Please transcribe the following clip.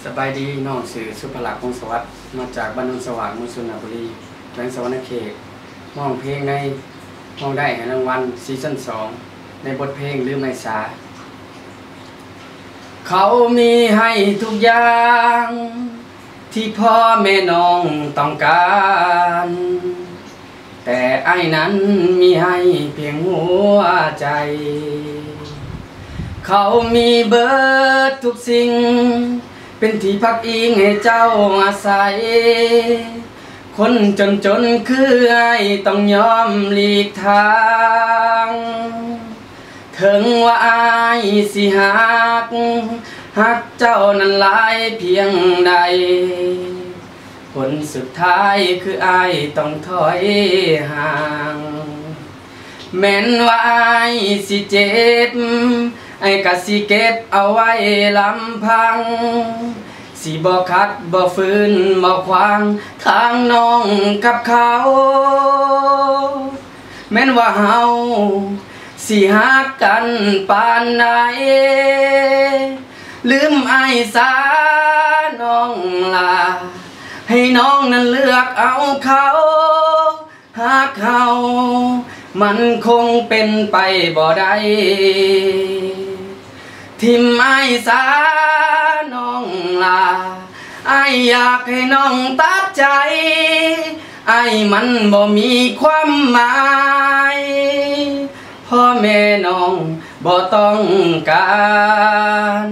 สบายดีน้องสื่อสุภลักษณ์พงศวัฒน์มาจากบ้านนนสว่างมุสุนบุรีแขวงสวรรณเขตมองเพลงในมองได้รางวัลซีซั่น2ในบทเพลงลืมไม่สาเขามีให้ทุกอย่างที่พ่อแม่น้องต้องการแต่ไอ้นั้นมีให้เพียงหัวใจเขามีเบิดทุกสิ่งเป็นที่พักอิงให้เจ้าอาศัยคนจนคือไอ้ต้องยอมหลีกทางถึงว่าไอ้สิหักเจ้านั้นหลายเพียงใดผลสุดท้ายคือไอ้ต้องถอยห่างแม้นว่าไอ้สิเจ็บไอ้ก็สิเก็บเอาไว้ลำพังสิบ่ขัดบ่ฝืนบ่ขวางทางน้องกับเขาแม้นว่าเฮาสิหักกันปานใดลืมไอ้สาน้องลาให้น้องนั้นเลือกเอาเขาหากเขามันคงเป็นไปบ่ได้ทิมไอ้สาน้องลาไอ้อยากให้น้องตัดใจไอ้มันบ่มีความหมายพ่อแม่น้องบ่ต้องการ